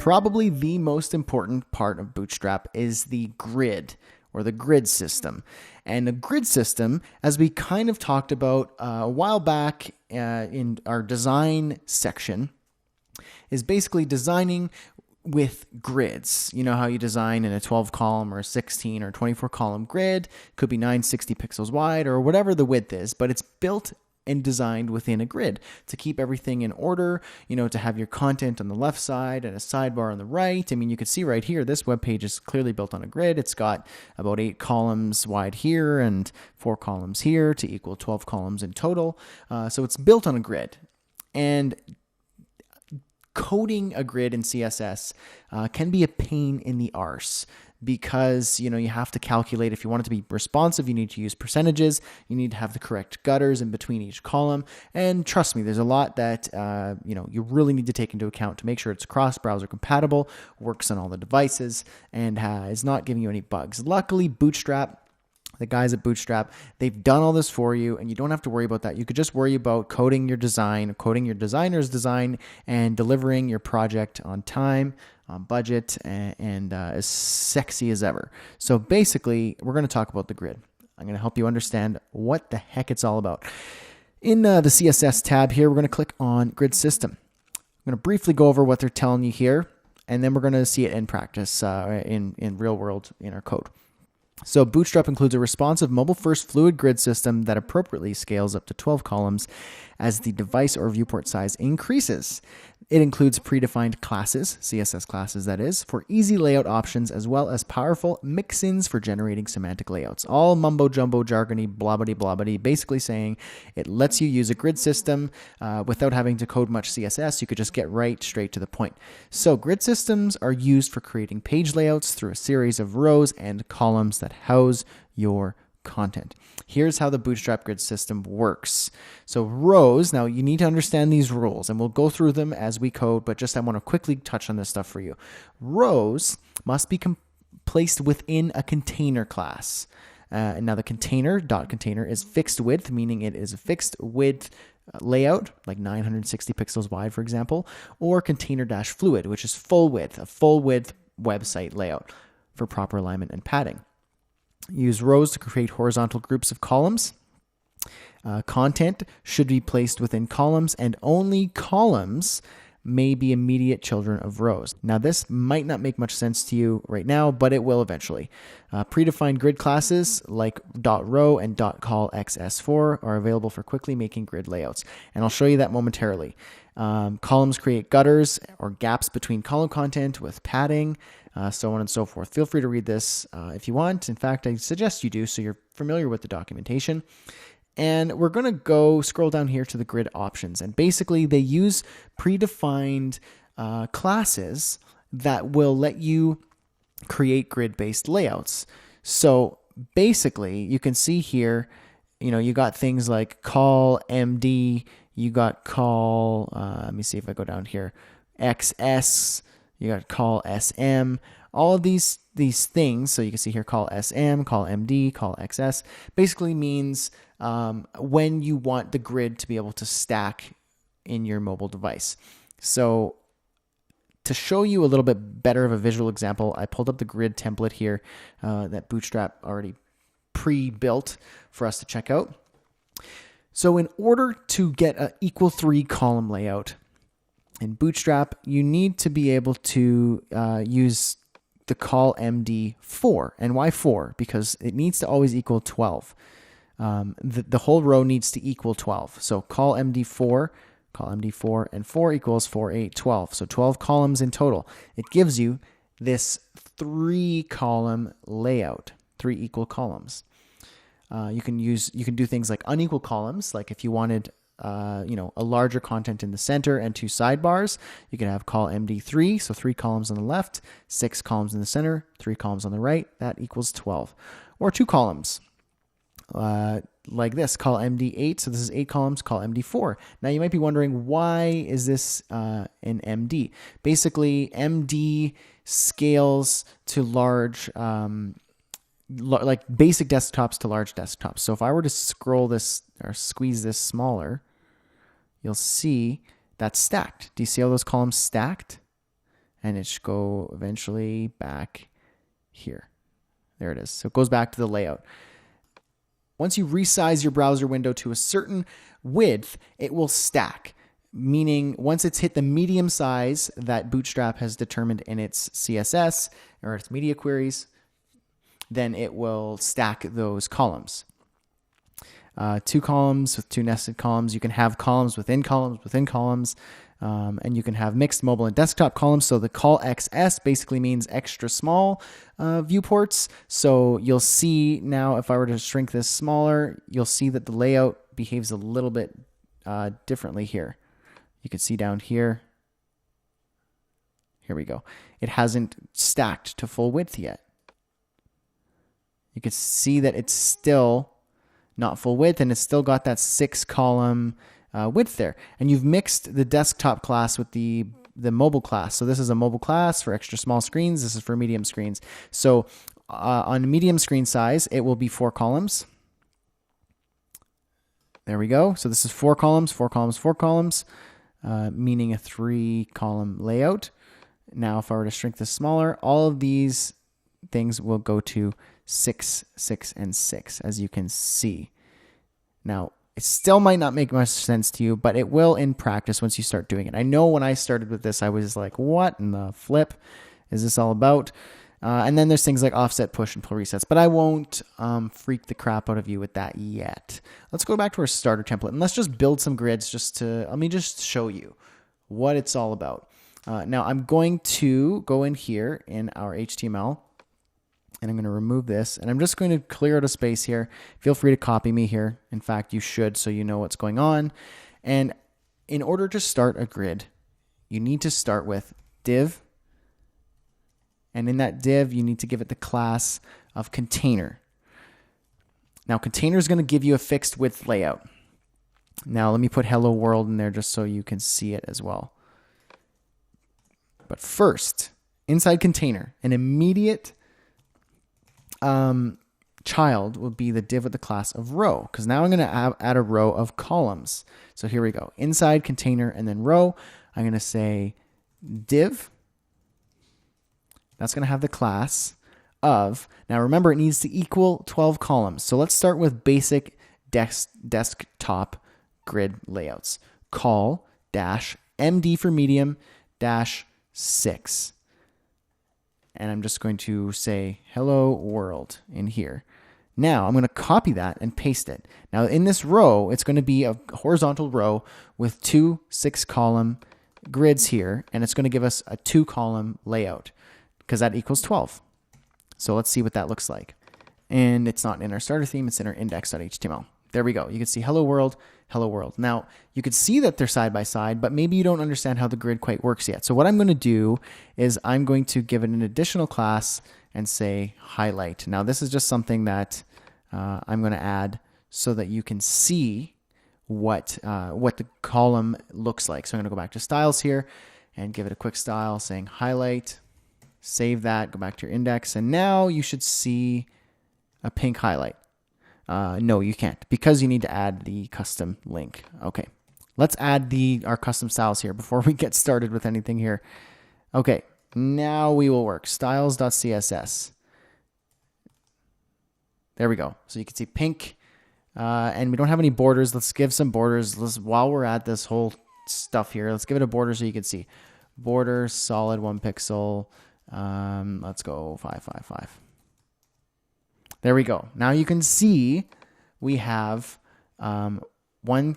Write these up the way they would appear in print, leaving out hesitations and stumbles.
Probably the most important part of Bootstrap is the grid or the grid system. And the grid system, as we kind of talked about a while back in our design section, is basically designing with grids. You know how you design in a 12 column or a 16 or 24 column grid. It could be 960 pixels wide or whatever the width is, but it's built and designed within a grid to keep everything in order, to have your content on the left side and a sidebar on the right. I mean, you can see right here, this web page is clearly built on a grid. It's got about 8 columns wide here and 4 columns here to equal 12 columns in total. So it's built on a grid. And coding a grid in CSS can be a pain in the arse, because you have to calculate. If you want it to be responsive, you need to use percentages. You need to have the correct gutters in between each column. And trust me, there's a lot that you really need to take into account to make sure it's cross-browser compatible, works on all the devices, and is not giving you any bugs. Luckily, the guys at Bootstrap, they've done all this for you, and you don't have to worry about that. You could just worry about coding your design, coding your designer's design, and delivering your project on time, on budget, and as sexy as ever. So basically, we're going to talk about the grid. I'm going to help you understand what the heck it's all about. In the CSS tab here, we're going to click on Grid System. I'm going to briefly go over what they're telling you here, and then we're going to see it in practice, in real world, in our code. So Bootstrap includes a responsive mobile-first fluid grid system that appropriately scales up to 12 columns as the device or viewport size increases. It includes predefined classes, CSS classes that is, for easy layout options, as well as powerful mix-ins for generating semantic layouts. All mumbo-jumbo, jargony, blobbity-blobbity, basically saying it lets you use a grid system without having to code much CSS. You could just get right straight to the point. So grid systems are used for creating page layouts through a series of rows and columns that house your content. Here's how the Bootstrap grid system works. So rows, now you need to understand these rules, and we'll go through them as we code, but I want to quickly touch on this stuff for you. Rows must be placed within a container class. Now the container is fixed width, meaning it is a fixed width layout, like 960 pixels wide, for example, or container-fluid, which is full width, a full width website layout for proper alignment and padding. Use rows to create horizontal groups of columns. Content should be placed within columns, and only columns may be immediate children of rows. Now, this might not make much sense to you right now, but it will eventually. Predefined grid classes like .row and .call_xs4 are available for quickly making grid layouts, and I'll show you that momentarily. Columns create gutters or gaps between column content with padding, so on and so forth. Feel free to read this if you want. In fact, I suggest you do so you're familiar with the documentation. And we're going to scroll down here to the grid options. And basically, they use predefined classes that will let you create grid-based layouts. So basically, you can see here, you got things like call MD, you got call, let me see if I go down here, XS, you got call SM, all of these things. So you can see here, call SM, call MD, call XS, basically means when you want the grid to be able to stack in your mobile device. So to show you a little bit better of a visual example, I pulled up the grid template here that Bootstrap already pre-built for us to check out. So in order to get an equal 3 column layout in Bootstrap, you need to be able to use the call MD 4. And why 4? Because it needs to always equal 12. The whole row needs to equal 12. So call MD4, and 4 equals 4, 8, 12. So 12 columns in total. It gives you this 3 column layout, 3 equal columns. You can do things like unequal columns, like if you wanted a larger content in the center and 2 sidebars, you can have call MD3, so 3 columns on the left, 6 columns in the center, 3 columns on the right, that equals 12. Or 2 columns, like this, call MD8, so this is 8 columns, call MD4. Now you might be wondering, why is this an MD? Basically, MD scales to large, like basic desktops to large desktops. So if I were to scroll this or squeeze this smaller, you'll see that's stacked. Do you see all those columns stacked? and it should go eventually back here. There it is. So it goes back to the layout. Once you resize your browser window to a certain width, it will stack, meaning once it's hit the medium size that Bootstrap has determined in its CSS or its media queries, then it will stack those columns. 2 columns with 2 nested columns. You can have columns within columns within columns. And you can have mixed mobile and desktop columns. So the call XS basically means extra small viewports. So you'll see now, if I were to shrink this smaller, you'll see that the layout behaves a little bit differently here. You can see down here. Here we go. It hasn't stacked to full width yet. You can see that it's still not full width, and it's still got that 6 column width there. And you've mixed the desktop class with the mobile class. So this is a mobile class for extra small screens. This is for medium screens. So on medium screen size, it will be 4 columns. There we go. So this is 4 columns, 4 columns, 4 columns, meaning a 3 column layout. Now, if I were to shrink this smaller, all of these things will go to 6, 6, and 6, as you can see. Now, it still might not make much sense to you, but it will in practice once you start doing it. I know when I started with this, I was like, what in the flip is this all about? And then there's things like offset, push, and pull resets, but I won't freak the crap out of you with that yet. Let's go back to our starter template, and let's just build some grids let me just show you what it's all about. Now, I'm going to go in here in our HTML, and I'm going to remove this, and I'm just going to clear out a space here. Feel free to copy me here. In fact, you should, so you know what's going on. And in order to start a grid, you need to start with div, and in that div, you need to give it the class of container. Now, container is going to give you a fixed width layout. Now, let me put hello world in there just so you can see it as well. But first, inside container, an immediate child will be the div with the class of row, because now I'm going to add a row of columns. So here we go. Inside container and then row, I'm going to say div. That's going to have the class of, now remember, it needs to equal 12 columns. So let's start with basic desktop grid layouts. Call dash MD for medium dash 6. And I'm just going to say hello world in here. Now I'm going to copy that and paste it. Now in this row, it's going to be a horizontal row with 2 6-column grids here, and it's going to give us a 2-column layout because that equals 12. So let's see what that looks like. And it's not in our starter theme, it's in our index.html. There we go. You can see hello world, hello world. Now, you could see that they're side by side, but maybe you don't understand how the grid quite works yet. So what I'm going to do is I'm going to give it an additional class and say highlight. Now, this is just something that I'm going to add so that you can see what the column looks like. So I'm going to go back to styles here and give it a quick style saying highlight. Save that, go back to your index, and now you should see a pink highlight. No, you can't, because you need to add the custom link. Okay, let's add our custom styles here before we get started with anything here. Okay, now we will work. Styles.css. There we go. So you can see pink, and we don't have any borders. Let's give some borders. While we're at this whole stuff here, let's give it a border so you can see. Border, solid 1 pixel. Let's go 555. There we go. Now you can see we have 1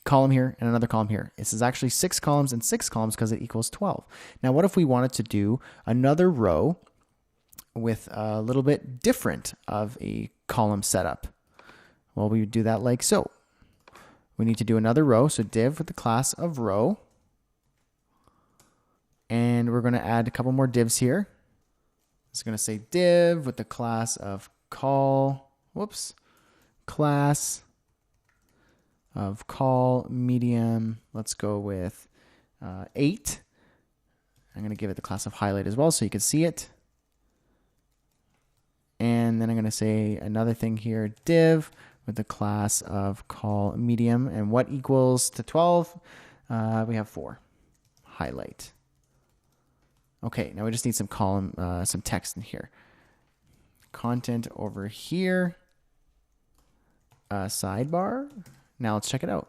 column here and another column here. This is actually 6 columns and 6 columns because it equals 12. Now, what if we wanted to do another row with a little bit different of a column setup? Well, we would do that like so. We need to do another row, so div with the class of row. And we're going to add a couple more divs here. It's going to say div with the class of class of call medium. Let's go with 8. I'm going to give it the class of highlight as well so you can see it. And then I'm going to say another thing here, div with the class of call medium. And what equals to 12? We have 4. Highlight. Okay, now we just need some column, some text in here. Content over here. Sidebar. Now let's check it out.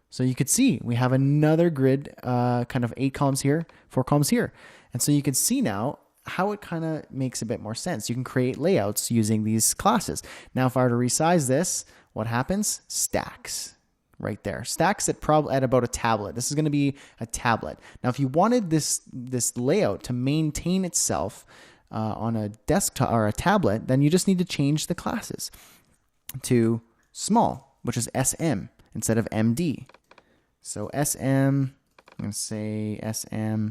So you could see we have another grid, kind of 8 columns here, 4 columns here. And so you can see now how it kind of makes a bit more sense. You can create layouts using these classes. Now, if I were to resize this, what happens? Stacks right there. Stacks at about a tablet. This is going to be a tablet. Now, if you wanted this layout to maintain itself on a desktop or a tablet, then you just need to change the classes to small, which is SM instead of MD. So SM, I'm going to say SM,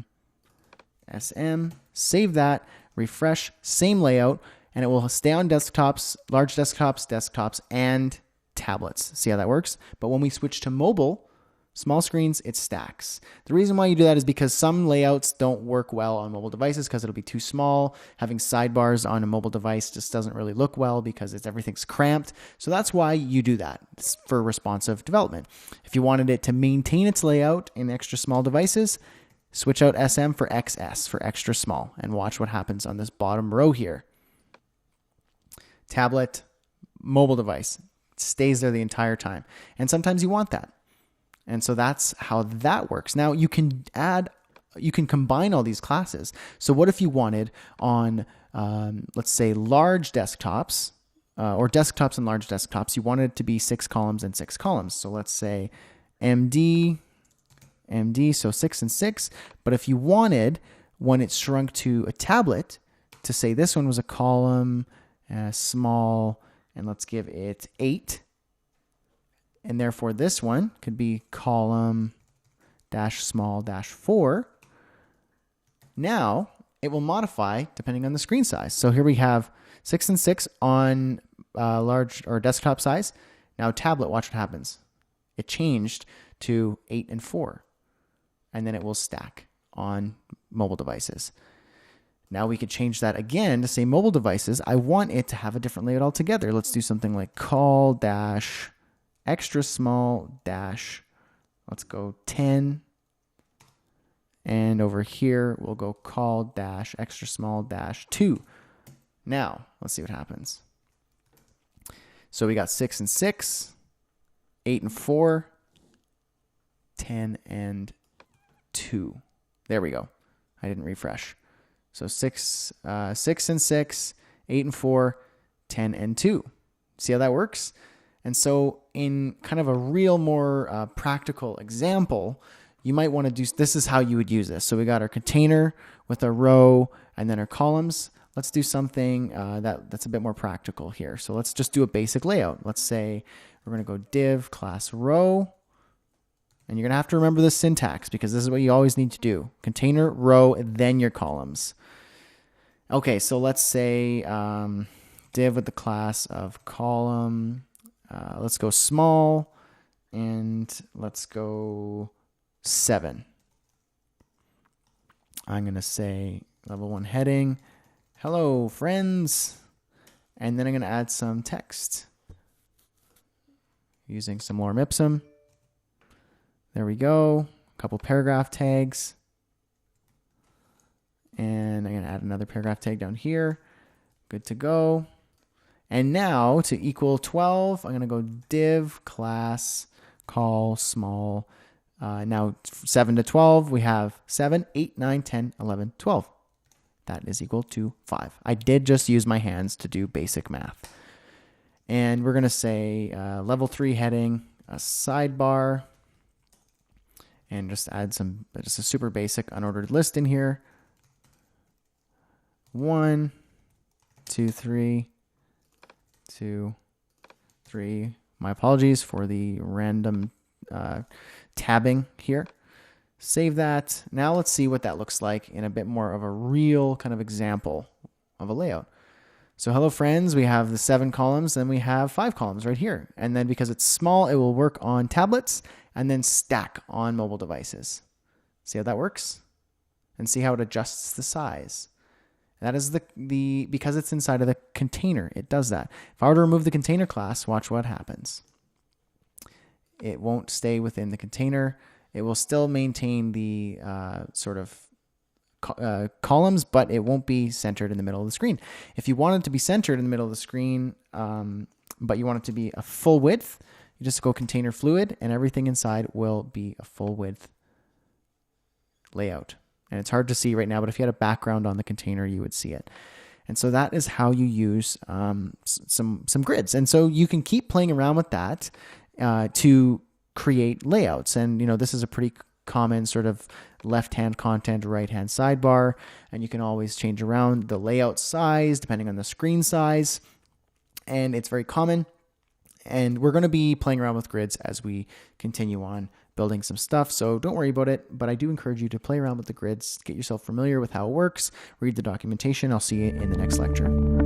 save that, refresh, same layout, and it will stay on desktops, large desktops, and tablets. See how that works? But when we switch to mobile, small screens, it stacks. The reason why you do that is because some layouts don't work well on mobile devices because it'll be too small. Having sidebars on a mobile device just doesn't really look well because everything's cramped. So that's why you do that. It's for responsive development. If you wanted it to maintain its layout in extra small devices, switch out SM for XS for extra small and watch what happens on this bottom row here. Tablet, mobile device, it stays there the entire time. And sometimes you want that. And so that's how that works. Now you can combine all these classes. So what if you wanted on, let's say, large desktops or desktops and large desktops, you wanted it to be 6 columns and 6 columns. So let's say MD, so 6 and 6. But if you wanted, when it shrunk to a tablet, to say this one was a column, small, and let's give it 8. And therefore this one could be column dash small dash 4. Now it will modify depending on the screen size. So here we have 6 and 6 on large or desktop size. Now tablet, watch what happens. It changed to 8 and 4. And then it will stack on mobile devices. Now we could change that again to say mobile devices. I want it to have a different layout altogether. Let's do something like call dash extra small dash, let's go 10. And over here, we'll go call dash extra small dash 2. Now, let's see what happens. So we got 6 and 6, 8 and 4, 10 and 2. There we go. I didn't refresh. So 6 and 6, 8 and 4, 10 and 2. See how that works? And so in kind of a real more practical example, you might want to do, this is how you would use this. So we got our container with a row and then our columns. Let's do something that's a bit more practical here. So let's just do a basic layout. Let's say we're going to go div class row. And you're going to have to remember this syntax because this is what you always need to do. Container, row, then your columns. Okay, so let's say div with the class of column. Let's go small and let's go 7. I'm going to say level 1 heading. Hello, friends. And then I'm going to add some text using some lorem ipsum. There we go. A couple paragraph tags. And I'm going to add another paragraph tag down here. Good to go. And now to equal 12, I'm going to go div class call small. Now 7 to 12, we have 7, 8, 9, 10, 11, 12. That is equal to 5. I did just use my hands to do basic math. And we're going to say level 3 heading, a sidebar, and just add just a super basic unordered list in here. 1, 2, 3, 2, 3. My apologies for the random tabbing here. Save that. Now let's see what that looks like in a bit more of a real kind of example of a layout. So hello friends, we have the 7 columns, then we have 5 columns right here. And then because it's small, it will work on tablets and then stack on mobile devices. See how that works? And see how it adjusts the size. That is because it's inside of the container, it does that. If I were to remove the container class, watch what happens. It won't stay within the container. It will still maintain the sort of columns, but it won't be centered in the middle of the screen. If you want it to be centered in the middle of the screen, but you want it to be a full width, you just go container fluid and everything inside will be a full width layout. And it's hard to see right now, but if you had a background on the container, you would see it. And so that is how you use some grids. And so you can keep playing around with that to create layouts. And, this is a pretty common sort of left-hand content, right-hand sidebar. And you can always change around the layout size depending on the screen size. And it's very common. And we're going to be playing around with grids as we continue on building some stuff. So don't worry about it, but I do encourage you to play around with the grids, get yourself familiar with how it works, read the documentation. I'll see you in the next lecture.